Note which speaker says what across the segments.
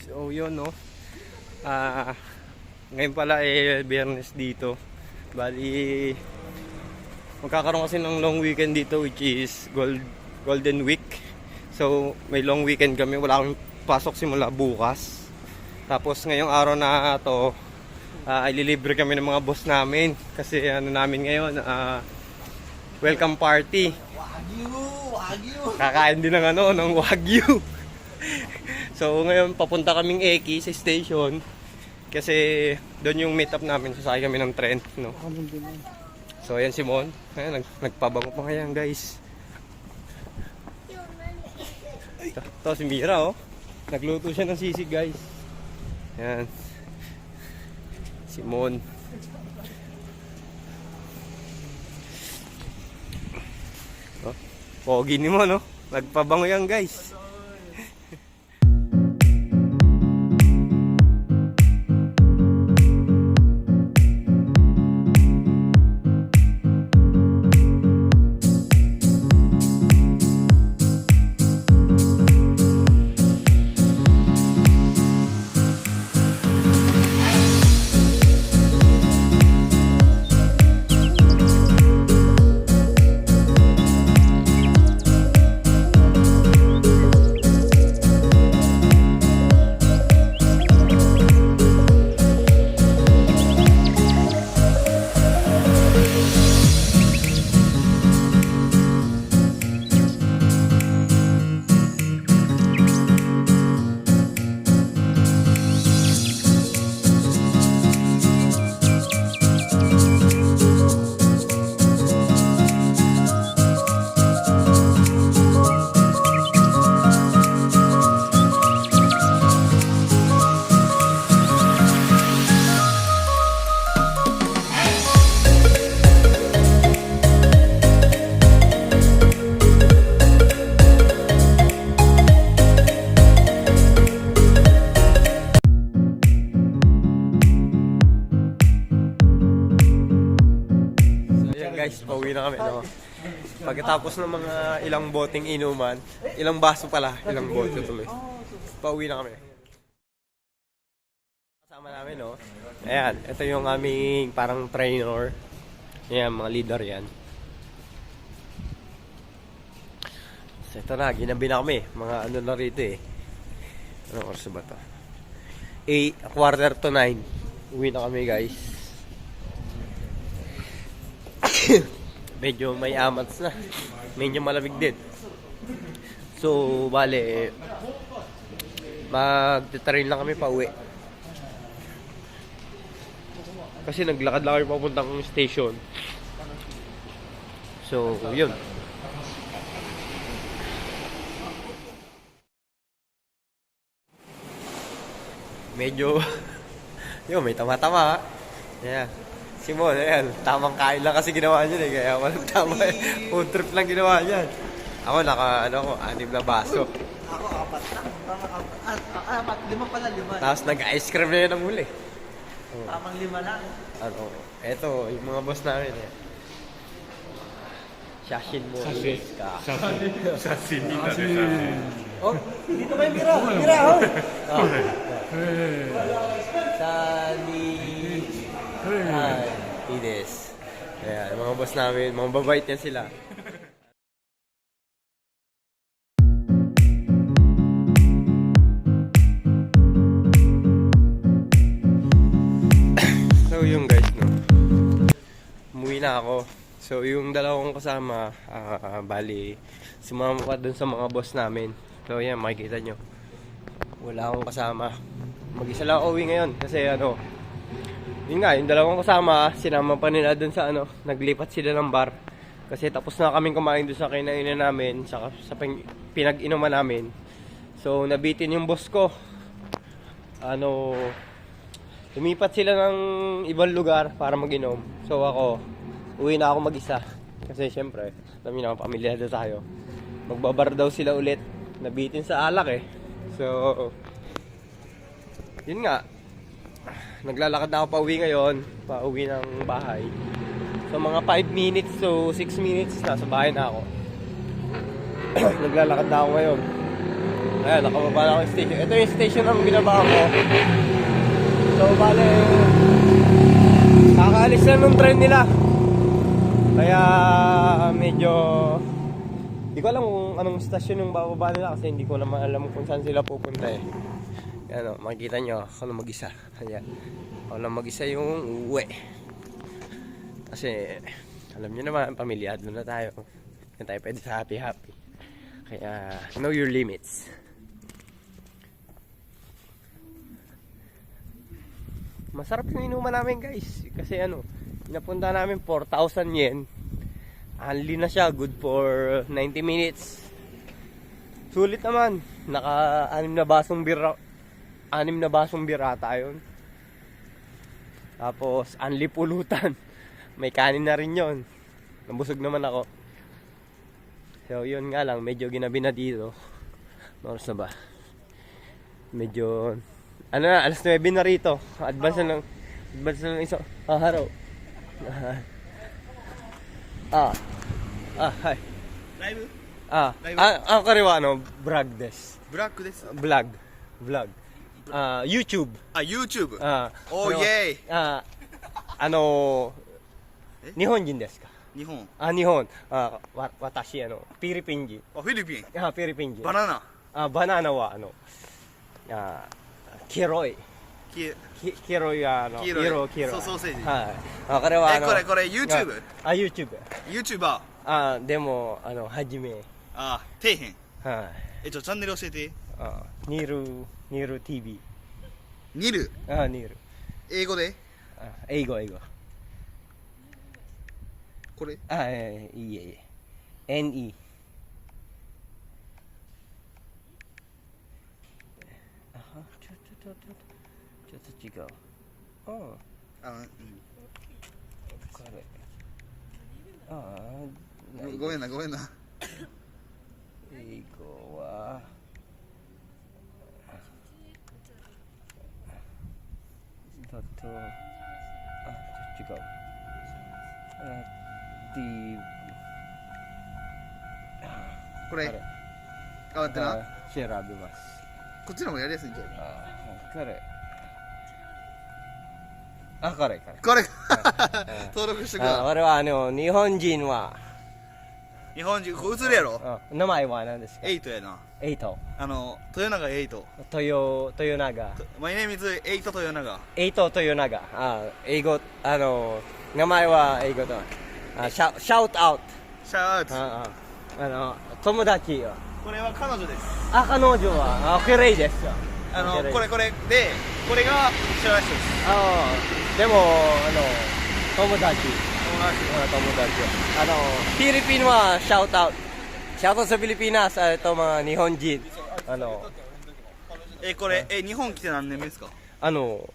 Speaker 1: So yun no. Ngayon pala Biyernes dito. Bali magkakaroon kasi ng long weekend dito, which is Golden Week. So may long weekend kami, wala akong pasok simula bukas. Tapos ngayong araw na to, ililibre kami ng mga boss namin kasi ano namin ngayon, welcome party. Wagyu. Kakain din ng ng Wagyu. So ngayon papunta kaming Eki sa station kasi doon yung meet up namin, sasakay kami ng tren, no. So ayan si Mon, ayan, nagpabango pa ngayon guys. Ito si Mira, oh, nagluto siya ng sisig guys. Ayan si Mon. Oh, pogi ni Mon, no, nagpabango yan guys. Guys, pauwi na kami, no? Pagkatapos ng mga ilang boteng inuman, ilang baso pala, ilang bote tuloy. Pauwi na kami. Kasama namin, no? Ayan, ito yung aming parang trainer. Ayan, mga leader yan. So ito na, ginabi na kami. Mga ano na rito eh. Anong oras ba ito? 8:45. Uwi na kami guys. Medyo may amats na, medyo malamig din. So bale magte-train lang kami pa uwi kasi naglakad lang kami papuntang station. So yun, medyo yun, may tama-tama. Yeah, Simon, ayan, tamang kain lang kasi ginawa niya eh, kaya walang tama eh. Food trip lang ginawa niya. Ako naka, 6 na baso.
Speaker 2: Ako, 4 na. Apat, 5 pala, 5.
Speaker 1: Tapos nag-ice cream na yun ang huli.
Speaker 2: Tamang 5 lang.
Speaker 1: Ano, eto, yung mga boss namin eh. Shashin mo.
Speaker 3: Shashin.
Speaker 2: Oh, dito kayo, Mira. Mira, oh.
Speaker 1: Sani. Ides. Ayan, mga boss namin, mga babait yan sila. So yung guys, no, umuwi na ako. So yung dalawang kasama, bali sumama pa dun sa mga boss namin. So yan, makikita nyo, wala akong kasama. Mag-isa lang ako uwi ngayon kasi ano, yun nga, yung dalawang kasama, sinama pa nila dun sa naglipat sila ng bar. Kasi tapos na kaming kumain dun sa kinainan namin, sa pinag-inuman namin. So, nabitin yung boss ko. Lumipat sila ng ibang lugar para mag-inom. So, ako, uwi na ako mag-isa. Kasi syempre, alam niyo naman, pamilyado tayo. Magbabar daw sila ulit. Nabitin sa alak eh. So, yun nga. Naglalakad na ako pa uwi ngayon, pa uwi ng bahay. So mga 5 minutes to 6 minutes nasa bahay na ako. Naglalakad na ako ngayon. Ayan, nakababa na ako yung station. Ito yung station ng binaba ko. So, bale, kakaalis na nung train nila. Kaya, medyo, hindi ko alam kung anong stasyon yung bababa nila kasi hindi ko naman alam kung saan sila pupunta eh. Ayan o, makikita nyo, ako lang mag-isa. Ayan, ako lang mag-isa yung uwi. Kasi, alam nyo naman, pamilyado na tayo. Hindi tayo pwede sa happy-happy. Kaya, know your limits. Masarap yung inuman namin guys. Kasi ano, napunta namin 4,000 yen. Only na siya, good for 90 minutes. Sulit naman. Naka 6 na basong bira tayo. Tapos, only pulutan. May kanin na rin yon. Nabusog naman ako. So, yun nga lang. Medyo ginabi na dito. Oras na ba? Medyo... Ano na, alas 9 na rito. Advance na lang isa. Haro. Hi.
Speaker 2: ライブ
Speaker 1: Kariwa, ano, vlog des.
Speaker 2: ブラックです
Speaker 1: Vlog. YouTube.
Speaker 2: あ YouTube
Speaker 1: お
Speaker 2: おーイエ
Speaker 1: ano, 日本人ですか?
Speaker 2: 日本
Speaker 1: 日本。私、フィリピン人。
Speaker 2: あフィリピン
Speaker 1: フィリピン人。
Speaker 2: バナナ
Speaker 1: バナナは、黄色い。
Speaker 2: き
Speaker 1: 黄色い、
Speaker 2: 黄色い
Speaker 1: 黄色い。
Speaker 2: ソーセージ
Speaker 1: はい。これは、
Speaker 2: これ YouTube
Speaker 1: YouTube。
Speaker 2: YouTuber
Speaker 1: でも、はじめ。
Speaker 2: あ底辺
Speaker 1: はい。
Speaker 2: チャンネル教えて
Speaker 1: ニール TV。
Speaker 2: ニル
Speaker 1: ニール。
Speaker 2: 英語で
Speaker 1: 英語。
Speaker 2: これ
Speaker 1: いえ。NE。ちょっと違う。これ。
Speaker 2: ごめんな
Speaker 1: 英語はだと違う。
Speaker 2: これ変わってな
Speaker 1: 調べます。
Speaker 2: こっちの方がやりやすいんじゃ
Speaker 1: これ。
Speaker 2: これ登録しとくわ
Speaker 1: 俺は日本人は
Speaker 2: 日本人これ映るやろ
Speaker 1: 名前は何ですか？
Speaker 2: エイトやな
Speaker 1: エイト。
Speaker 2: 豊永エイト
Speaker 1: 豊永。
Speaker 2: My name is エイト豊永
Speaker 1: エイト豊永。英語、名前は英語だ。シャウトアウト。
Speaker 2: シャーツ
Speaker 1: 友達は。
Speaker 2: これは彼女です
Speaker 1: 彼女は、綺麗ですよ。
Speaker 2: これでこれが白石です
Speaker 1: でも、友達。フィリピンはシャウトアウト。シャウトsa Pilipinas, ito mga 日本人。
Speaker 2: これ日本来て何年目ですか
Speaker 1: 2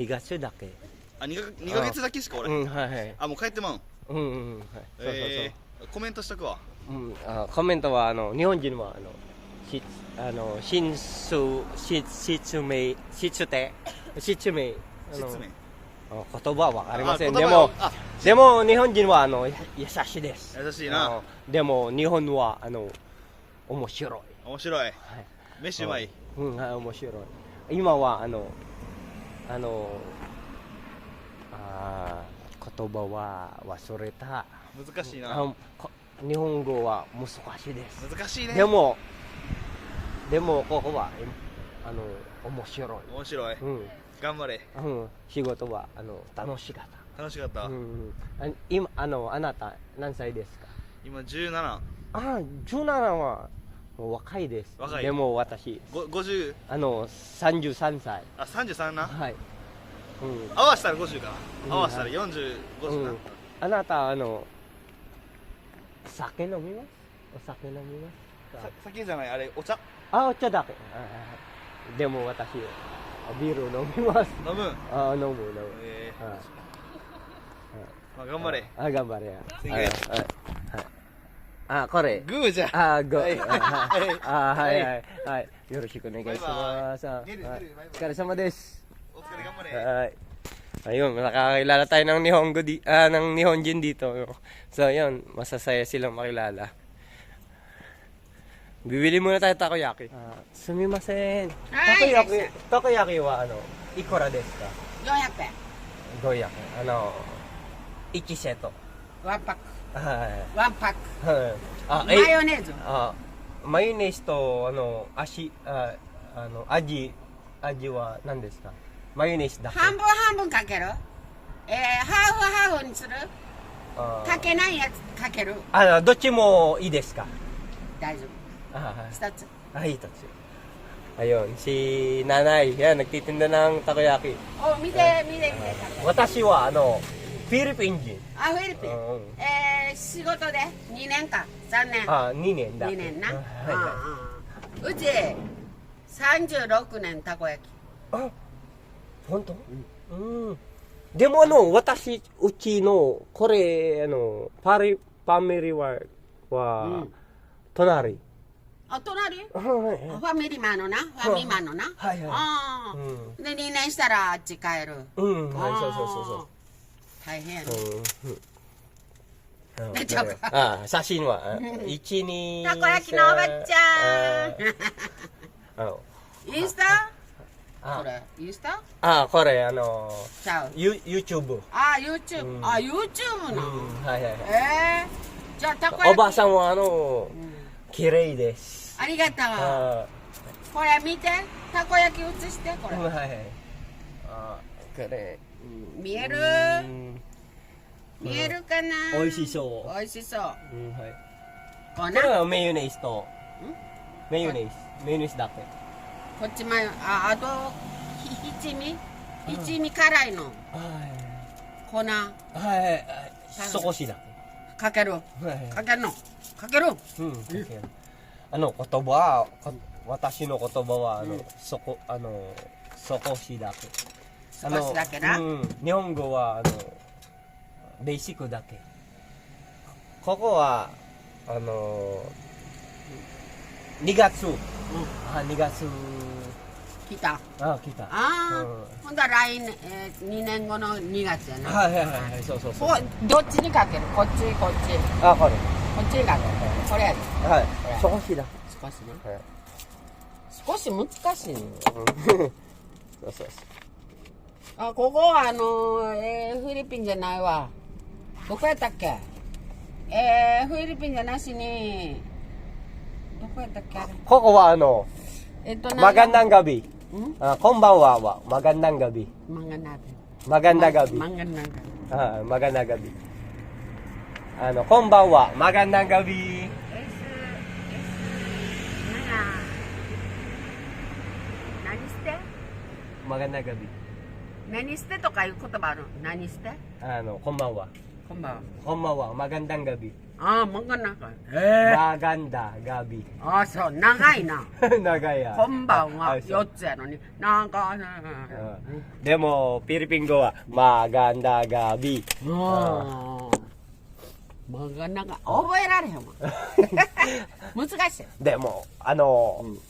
Speaker 1: 月だけ。
Speaker 2: 2ヶ月だけしかおれへん
Speaker 1: はい。
Speaker 2: もう帰ってまうん
Speaker 1: はい。そう。
Speaker 2: コメントしとくわ
Speaker 1: コメントは日本人は失明言葉は分かりません。でも日本人は優しいです。
Speaker 2: 優しいな
Speaker 1: でも日本は面白い。
Speaker 2: 飯うまい
Speaker 1: 面白い。今は言葉は忘れた。
Speaker 2: 難しいな
Speaker 1: 日本語は難しいです。
Speaker 2: 難しいね
Speaker 1: でもここは面白い。
Speaker 2: 頑張れ
Speaker 1: 仕事は楽しかった。今あなた何歳ですか？
Speaker 2: 今17
Speaker 1: 17はもう若いです。でも私
Speaker 2: 50
Speaker 1: 33歳。
Speaker 2: 33な
Speaker 1: はい。
Speaker 2: 合わせたら50かな合わせたら45な
Speaker 1: あなた酒飲みます？お酒飲みますか？
Speaker 2: 酒じゃないあれお茶
Speaker 1: お茶だけ。でも私ビール飲みます。
Speaker 2: 飲む
Speaker 1: 飲む。
Speaker 2: 頑張れ
Speaker 1: 頑張れ。これ
Speaker 2: グーじゃ
Speaker 1: グー。はい。よろしくお願いします。お疲れ様です。
Speaker 2: お疲れ頑張れ
Speaker 1: Ayun, nakakilala tayo ng ng Nihonjin dito. So, ayun, masasaya silang makilala. Bibili muna tayo takoyaki. Sumimasen.
Speaker 4: Ay,
Speaker 1: Takoyaki wa ikura desu ka?
Speaker 4: 400円。
Speaker 1: 500. 1セット。
Speaker 4: ワンパック。
Speaker 1: はい。
Speaker 4: ワンパック。
Speaker 1: あ、
Speaker 4: マヨネーズ。
Speaker 1: マヨネーズと味は何ですか？マヨネーズだけ。
Speaker 4: 半分半分かける？ハーフハーフにする？かけないやつかける？
Speaker 1: どっちもいいですか？
Speaker 4: 大丈夫。
Speaker 1: はい。
Speaker 4: 一つ。
Speaker 1: Ito. Ayun, si Nanay, yan, nagtitinda ng takoyaki.
Speaker 4: Oh, 見て。
Speaker 1: Watashi wa, Philippine人。
Speaker 4: あ、フィリピン。仕事で2年か3年。
Speaker 1: 2年だ。
Speaker 4: 2年な。
Speaker 1: はい。
Speaker 4: うち36年たこ焼き。
Speaker 1: 本当？でも私、うちの、これ、ファミリーは、隣。
Speaker 4: 隣？ファミリーマンのな。ファミマンのな。
Speaker 1: はいはい。
Speaker 4: で、2年したらあっち帰る。
Speaker 1: はい、そう。
Speaker 4: 大変やね。
Speaker 1: 写真は、1、2、
Speaker 4: たこ焼きのおばちゃん。インスタ？これ、インスタ？
Speaker 1: これ、
Speaker 4: ちゃう。
Speaker 1: YouTube。
Speaker 4: YouTube。YouTube な。
Speaker 1: はい。
Speaker 4: じゃあ、たこ焼き。
Speaker 1: おばさんは、綺麗です。
Speaker 4: ありがとう。これ見て。たこ焼き映して、これ。
Speaker 1: はい。これ。
Speaker 4: 見える？見えるかな？
Speaker 1: 美味しそう。
Speaker 4: 美味しそう。こ
Speaker 1: これはメヨネーズと、メヨネーズだけ。
Speaker 4: こっちマヨ、あと、一味辛いの。粉。
Speaker 1: 少しだ
Speaker 4: かける。かけるの。かける。
Speaker 1: 言葉、私の言葉は、少しだけ。
Speaker 4: 少しだけな。
Speaker 1: 日本語は、ベーシックだけ。ここは、2月。2月。
Speaker 4: 来た。
Speaker 1: 来た。
Speaker 4: ほんだら来年、2年後の2月やな。
Speaker 1: はい、そう。
Speaker 4: どっちにかける？こっち。
Speaker 1: これ。
Speaker 4: こっちにかける。これやで。
Speaker 1: はい。少しだ。
Speaker 4: 少しね。少し難しいね。
Speaker 1: そう。
Speaker 4: ここはフィリピンじゃないわ。どこやったっけ？フィリピンじゃなしに、どこやったっけあれ？
Speaker 1: ここはmagandang gabi. こんばんは、magandang gabi. Magandang gabi. Magandang gabi. こんばんは、magandang gabi. Magandang gabi.
Speaker 4: 何捨てとかいう言葉ある？何捨て？
Speaker 1: こんばんは。
Speaker 4: こんばんは。
Speaker 1: こんばんは、magandang gabi.
Speaker 4: maganda.
Speaker 1: Maganda gabi.
Speaker 4: そう、長いな。
Speaker 1: 長いや。
Speaker 4: こんばんは、4つやのに。なんか、
Speaker 1: でも、フィリピン語は、maganda gabi.
Speaker 4: なんか覚えられへんわ。難しい。
Speaker 1: でも、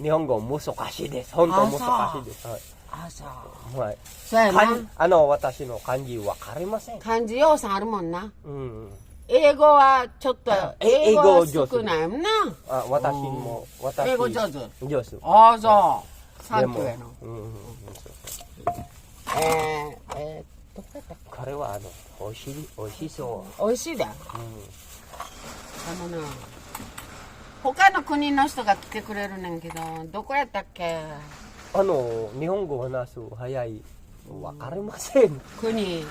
Speaker 1: 日本語難しいです。本当難しいです。
Speaker 4: そう。
Speaker 1: はい。
Speaker 4: そうやな。
Speaker 1: 私の漢字わかりません。
Speaker 4: 漢字要素あるもんな。
Speaker 1: 英
Speaker 4: 語はちょっと、英語少ないもんな。
Speaker 1: 私も、
Speaker 4: 英語上手。
Speaker 1: 上手。
Speaker 4: そう。サンキューやの。どこやったっけ？
Speaker 1: これは美味しそう。
Speaker 4: 美味しいだよ。他の国の人が来てくれるねんけど、どこやったっけ？
Speaker 1: 日本語話す早い。わかりません。
Speaker 4: 国で、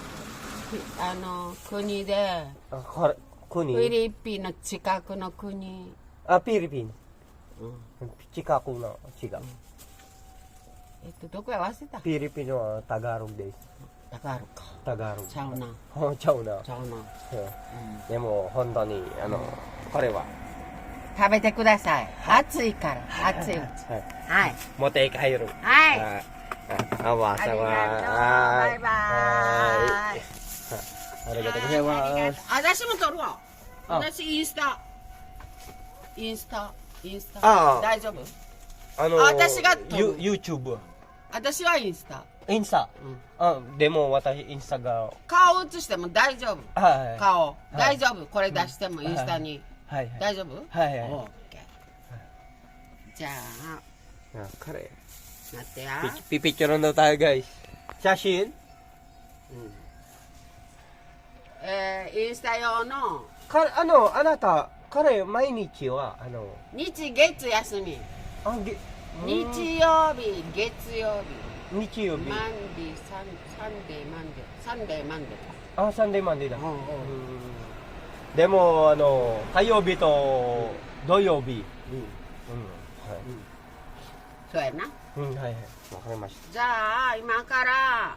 Speaker 4: フィリピンの近くの国。
Speaker 1: フィリピン。近くの違う。
Speaker 4: どこや忘れた？
Speaker 1: フィリピンはタガログです。
Speaker 4: タガログか。
Speaker 1: タガログ。
Speaker 4: ちゃうな。
Speaker 1: ちゃうな。でも本当にこれは
Speaker 4: 食べてください。暑いから。暑い。はい。
Speaker 1: 持って帰る。
Speaker 4: はい。
Speaker 1: あわさわ。
Speaker 4: バイバイ。
Speaker 1: ありがとうございます。
Speaker 4: 私も撮るわ。私インスタ。大丈夫？私が撮る。
Speaker 1: YouTube。
Speaker 4: 私はインスタ。
Speaker 1: でも私インスタが
Speaker 4: 顔映しても大丈夫。顔大丈夫。これ出してもインスタに。
Speaker 1: はい。
Speaker 4: 大丈夫？
Speaker 1: はい。
Speaker 4: じゃあ、
Speaker 1: Ah, kare.
Speaker 4: 待ってや。
Speaker 1: Pipicturean daw tayo, guys. Shashin?
Speaker 4: インスタ用の
Speaker 1: Anata, kare, mainichi wa,
Speaker 4: 日月休み。日曜日、月曜日。
Speaker 1: 日曜日。
Speaker 4: マンデー、サンデー、マンデー。サンデー、マンデー。
Speaker 1: Ah, Sunday, Monday だ。
Speaker 4: おうおう
Speaker 1: でも、火曜日と土曜日。
Speaker 4: そうやな。
Speaker 1: はいはい。わかりまし
Speaker 4: じゃあ、今から、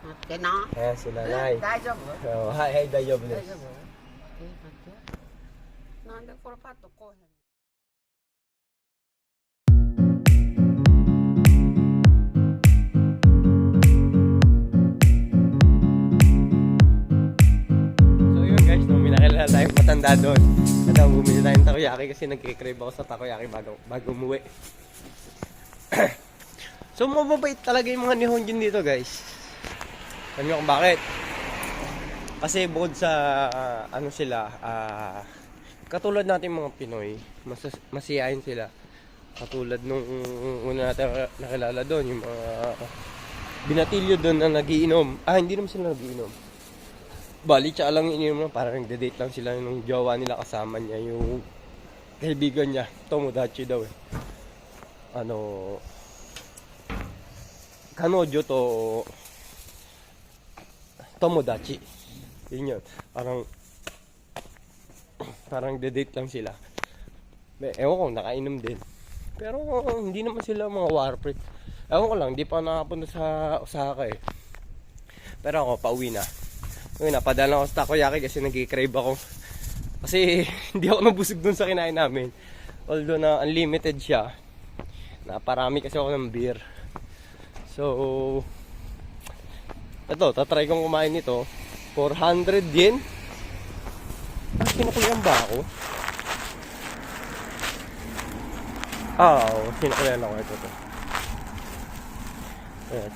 Speaker 4: 待ってな。
Speaker 1: た。sila ない。
Speaker 4: 大丈夫
Speaker 1: はいはい、大丈夫です。
Speaker 4: 大丈夫待って。なんでこれパッとこうへん。
Speaker 1: So yun guys, nung minakilala tayong matanda doon, at bumili tayo ng takoyaki kasi nagkikrave ako sa takoyaki bago umuwi. So mababait talaga yung mga Nihonjin dito guys. Alam nyo kung bakit? Kasi bukod sa katulad natin mga Pinoy, masiyahin sila. Katulad nung una natin nakilala doon, yung mga binatilyo doon na nagiinom. Hindi naman sila nagiinom. Bali, tsaka lang ininom lang, parang nagde-date lang sila nung jowa nila kasama niya, yung kaibigan niya, Tomodachi daw eh. Kanojo to Tomodachi. Yun yun. Parang de-date lang sila. Ewan ko, nakainom din. Pero hindi naman sila mga warprit. Ewan ko lang, di pa nakapunta sa Osaka eh. Pero ako, pauwi na. Napadala ako sa takoyaki kasi nag-crave ako. Kasi hindi ako nabusog dun sa kinain namin. Although na unlimited siya. Naparami kasi ako ng beer. So, ito, tatry kong kumain nito. 400 yen. Sinukulian ba ako? Sinukulian ako. Ito.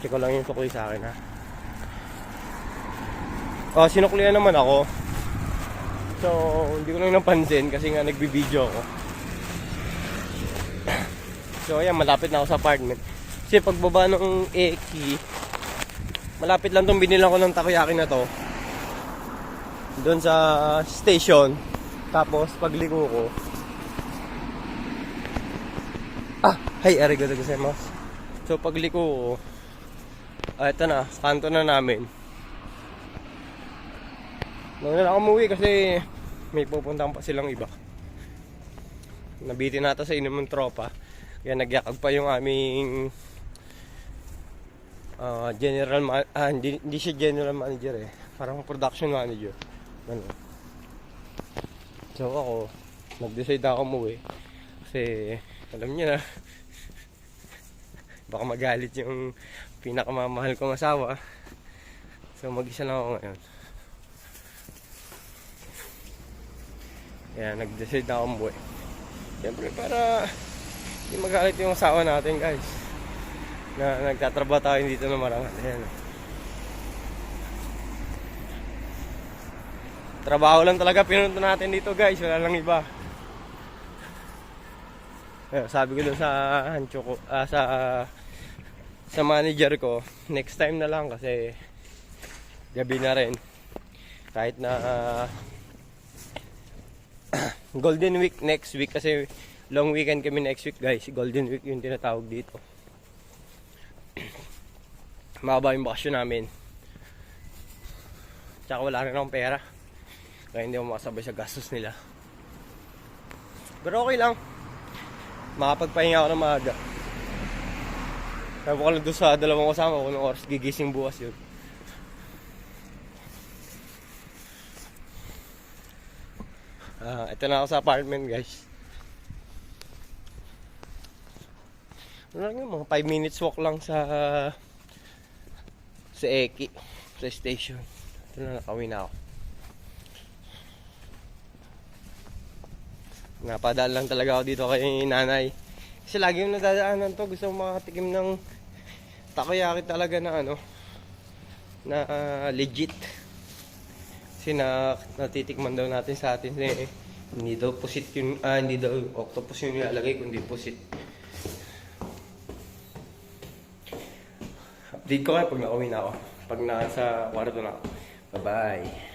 Speaker 1: Check ko lang yung sukli sa akin ha. Sinuklian naman ako. So, hindi ko lang napansin kasi nga nagbibideo ako. So, ayan, malapit na ako sa apartment. Kasi pagbaba ng Eki, malapit lang itong binilang ko ng takoyaki na to. Doon sa station. Tapos, pagliko ko. Arigatou gozaimasu. So, pagliko ko, ito na, kanto na namin. Nung na ako umuwi kasi may pupuntahan pa silang iba. Nabitin nata sa inom ng tropa. Kaya nagyakag pa yung aming hindi siya general manager eh. Parang production manager. So ako, nag-decide ako umuwi. Kasi alam niyo na, baka magalit yung pinakamamahal kong asawa. So mag-isa lang ako ngayon. Kaya nag-decide na ako umuwi. Siyempre para hindi magalit yung asawa natin guys. Na nagtatrabaho tayo dito na marangat. Ayan. Trabaho lang talaga pinunta natin dito guys. Wala lang iba. Sabi ko doon sa hancho ko, sa manager ko, next time na lang kasi gabi na rin. Kahit na Golden Week next week kasi long weekend kami next week guys. Golden Week yung tinatawag dito. Mahaba yung bakasyon namin. Tsaka wala rin akong pera. Kaya hindi ako makasabay sa gastos nila. Pero okay lang. Makapagpahinga ako ng maaga. Sabi ko lang doon sa dalawang kasama ko ng oras gigising bukas yun. Ito na ako sa apartment guys. Ano lang yun, mga 5 minutes walk lang sa Eki, sa station. Ito na, nakauwi na ako. Napadaan lang talaga ako dito kay nanay. Kasi lagi yung nadadaanan to. Gusto mo makatikim ng takoyaki talaga na na legit. Kasi natitikman daw natin sa atin Hindi daw pusit yun, hindi daw octopus yung nilalagay, kundi pusit. Update ko kayo pag nauwi na ako. Pag nasa kwarto na ako. Bye-bye.